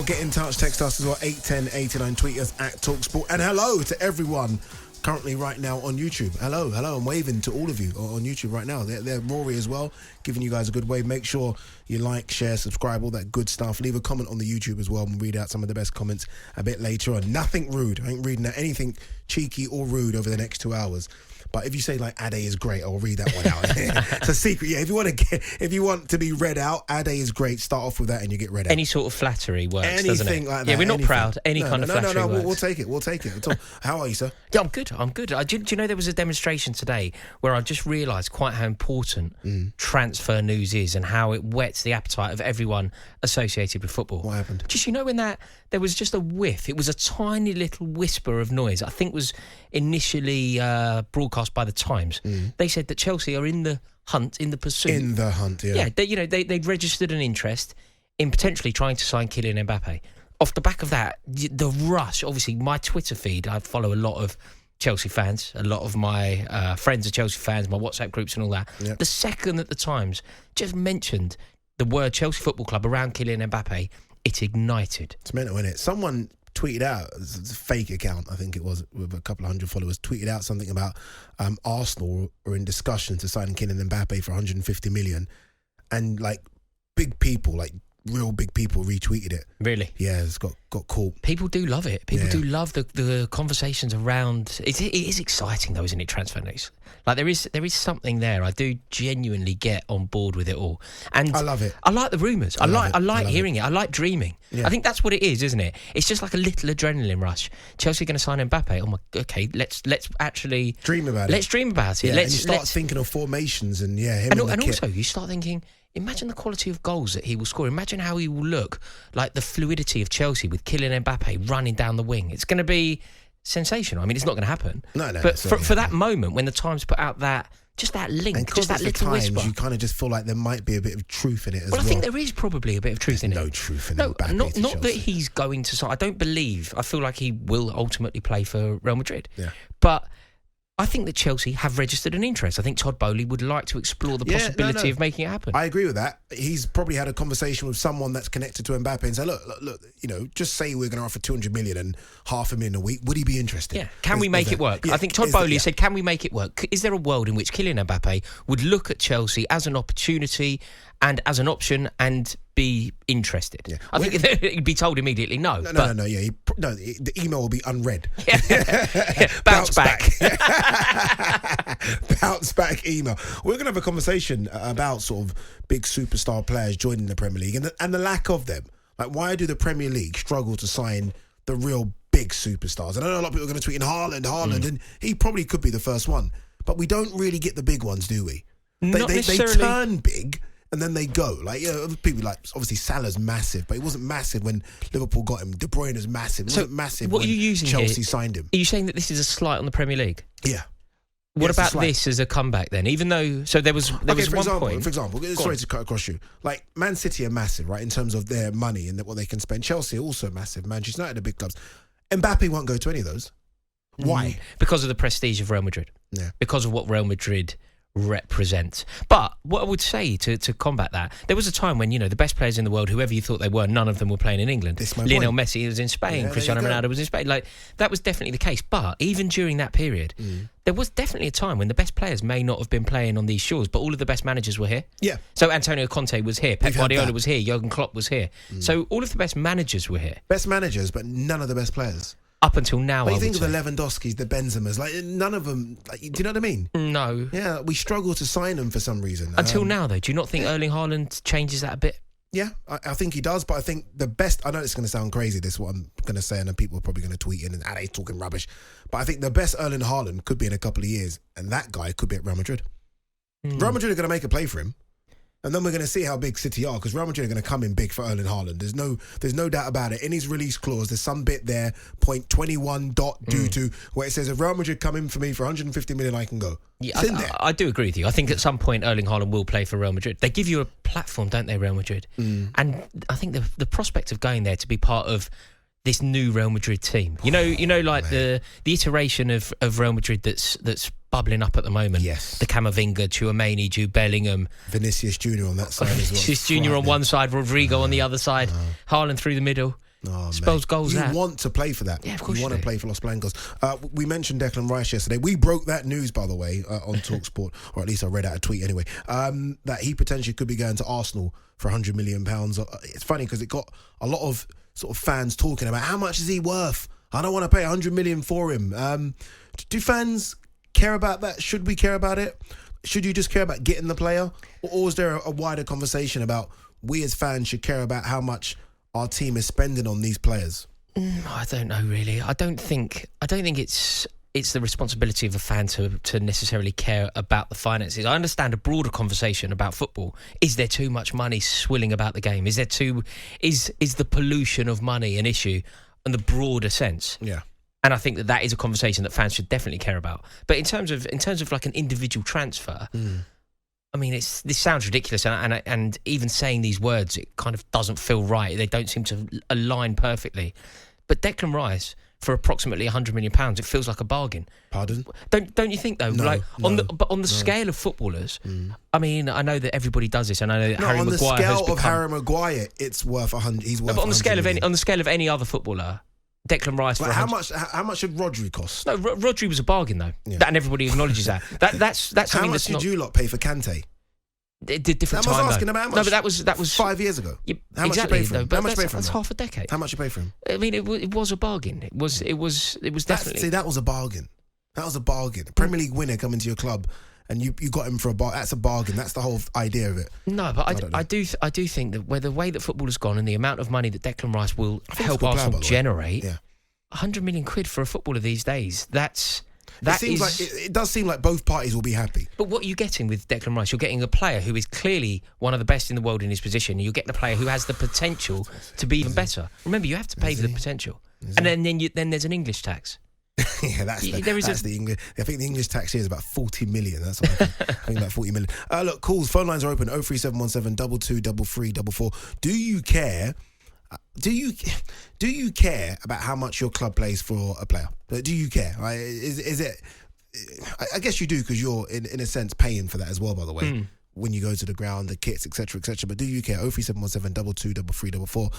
get in touch. Text us as well, 81089. Tweet us at talkSPORT. And hello to everyone currently right now on YouTube. Hello. I'm waving to all of you on YouTube right now. They're Rory as well, giving you guys a good wave. Make sure you like, share, subscribe, all that good stuff. Leave a comment on the YouTube as well. We'll read out some of the best comments a bit later on. Nothing rude. I ain't reading out anything cheeky or rude over the next 2 hours. But if you say like Ade is great, I'll read that one out. It's a secret. Yeah, if you want to be read out, Ade is great. Start off with that and you get read out. Any sort of flattery works, anything doesn't it? Like that. Yeah, we're not proud. Any kind of flattery works. We'll take it. We'll take it. How are you, sir? Yeah, I'm good. Do you know there was a demonstration today where I just realised quite how important transfer news is and how it whets the appetite of everyone associated with football. What happened? Just, when there was just a whiff. It was a tiny little whisper of noise. I think was initially broadcast by the Times. They said that Chelsea are in the hunt, in the pursuit. In the hunt, yeah. Yeah, they'd registered an interest in potentially trying to sign Kylian Mbappe. Off the back of that, the rush, obviously, my Twitter feed, I follow a lot of Chelsea fans, a lot of my friends are Chelsea fans, my WhatsApp groups and all that. Yep. The second that the Times just mentioned the word Chelsea Football Club around Kylian Mbappe, it ignited. It's mental, isn't it? Someone tweeted out, it's a fake account, I think it was, with a couple of hundred followers, tweeted out something about Arsenal are in discussion to sign Kylian Mbappe for 150 million. And like big people, like real big people retweeted it. Really? Yeah, it's got caught. People do love it. People do love the conversations around. It is exciting though, isn't it? Transfer news. Like there is something there. I do genuinely get on board with it all, and I love it. I like the rumours. I like hearing it. I like dreaming. Yeah. I think that's what it is, isn't it? It's just like a little adrenaline rush. Chelsea are going to sign Mbappe. Oh my, okay. Let's actually dream about it. Let's dream about it. Yeah, and you start thinking of formations and him and also you start thinking. Imagine the quality of goals that he will score. Imagine how he will look, like the fluidity of Chelsea with Kylian Mbappe running down the wing. It's going to be sensational. I mean, it's not going to happen. No. But for that moment, when the Times put out that link, and just that little Times, whisper, you kind of just feel like there might be a bit of truth in it as well. I think there is probably a bit of truth in it. No truth in Mbappe. Not that he's going to sign. I feel like he will ultimately play for Real Madrid. Yeah. But I think that Chelsea have registered an interest. I think Todd Bowley would like to explore the possibility of making it happen. I agree with that. He's probably had a conversation with someone that's connected to Mbappe and said, look, just say we're going to offer 200 million and $500,000 a week. Would he be interested? Yeah. Can we make it work? Yeah, I think Todd Bowley said, can we make it work? Is there a world in which Kylian Mbappe would look at Chelsea as an opportunity and as an option and be interested? Yeah. I think he'd be told immediately no. No. Yeah, the email will be unread. Bounce back. Bounce back email. We're going to have a conversation about sort of big superstar players joining the Premier League and the lack of them. Like, why do the Premier League struggle to sign the real big superstars? And I know a lot of people are going to tweet in Haaland, and he probably could be the first one. But we don't really get the big ones, do we? They turn big and then they go. Like, people like, obviously Salah's massive, but he wasn't massive when Liverpool got him. De Bruyne is massive. It wasn't massive when Chelsea signed him. Are you saying that this is a slight on the Premier League? Yeah. What about this as a comeback then? Even though, so there was one point. For example, sorry to cut across you. Like, Man City are massive, right, in terms of their money and what they can spend. Chelsea are also massive. Manchester United are big clubs. Mbappe won't go to any of those. Why? Because of the prestige of Real Madrid. Yeah. Because of what Real Madrid represent. But what I would say to combat that, there was a time when, the best players in the world, whoever you thought they were, none of them were playing in England. Lionel Messi was in Spain, Cristiano Ronaldo was in Spain. Like, that was definitely the case. But even during that period, there was definitely a time when the best players may not have been playing on these shores, but all of the best managers were here. Yeah. So Antonio Conte was here, Pep Guardiola was here, Jurgen Klopp was here. So all of the best managers were here. Best managers, but none of the best players. Up until now, but you think of the Lewandowskis, the Benzemas, like none of them. Like, do you know what I mean? No. Yeah, we struggle to sign them for some reason. Until now, though, do you not think Erling Haaland changes that a bit? Yeah, I think he does. But I think the best. I know it's going to sound crazy. This is what I'm going to say, and then people are probably going to tweet in and he's talking rubbish. But I think the best Erling Haaland could be in a couple of years, and that guy could be at Real Madrid. Real Madrid are going to make a play for him. And then we're going to see how big City are, because Real Madrid are going to come in big for Erling Haaland. There's no doubt about it. In his release clause, there's some bit there, point 21 dot due to, where it says, if Real Madrid come in for me for 150 million, I can go. Yeah, I do agree with you. I think at some point Erling Haaland will play for Real Madrid. They give you a platform, don't they, Real Madrid? And I think the prospect of going there to be part of this new Real Madrid team, the iteration of Real Madrid that's bubbling up at the moment. Yes. The Camavinga, Tchouaméni, Jude Bellingham. Vinicius Jr. on that side as well. Vinicius Jr. on one side, Rodrigo on the other side, Haaland through the middle. Oh, spells goals you out. want to play for that. Yeah, of course you want to play for Los Blancos. We mentioned Declan Rice yesterday. We broke that news, by the way, on talkSPORT, or at least I read out a tweet anyway, that he potentially could be going to Arsenal for £100 million. It's funny because it got a lot of sort of fans talking about how much is he worth. I don't want to pay £100 million for him. Do fans care about that? Should we care about it? Should you just care about getting the player, or is there a wider conversation about we as fans should care about how much our team is spending on these players? I don't know, really. I don't think it's the responsibility of a fan to necessarily care about the finances. I understand a broader conversation about football. Is there too much money swilling about the game? Is the pollution of money an issue in the broader sense? Yeah. And I think that is a conversation that fans should definitely care about. But in terms of like an individual transfer, I mean, this sounds ridiculous, and even saying these words, it kind of doesn't feel right. They don't seem to align perfectly. But Declan Rice, for approximately £100 million, it feels like a bargain. Pardon? Don't you think though? No, on the scale of footballers, I mean, I know that everybody does this, and I know that Harry Maguire has become. On the scale of Harry Maguire, it's worth 100. He's worth. But on the scale of any other footballer, Declan Rice. Like how much should Rodri cost? No, Rodri was a bargain though, and everybody acknowledges that. That's how something much that's not. did you lot pay for Kante? Different I was time, asking though. about how much. No, but that was 5 years ago. Yeah, How much exactly, you pay for him? though, How much you pay for him? That's half a decade. How much you pay for him? I mean, it was a bargain. It was definitely. See, that was a bargain. That was a bargain. Premier League winner coming to your club, and you got him for a bargain. That's a bargain. That's the whole idea of it. No, but I do think that where the way that football has gone and the amount of money that Declan Rice will help Arsenal generate, £100 million for a footballer these days. It does seem like both parties will be happy. But what are you getting with Declan Rice? You're getting a player who is clearly one of the best in the world in his position. You're getting a player who has the potential to be even better. Remember, you have to pay for the potential. And then there's an English tax. Yeah, that's the English. I think the English tax here is about 40 million. That's what I think about 40 million. Look, calls, phone lines are open. 03717 223344. Do you care? Do you care about how much your club plays for a player? Do you care? Right? Is it? I guess you do, because you're in a sense paying for that as well. By the way, when you go to the ground, the kits, etc., etc. But do you care? 03717 223344.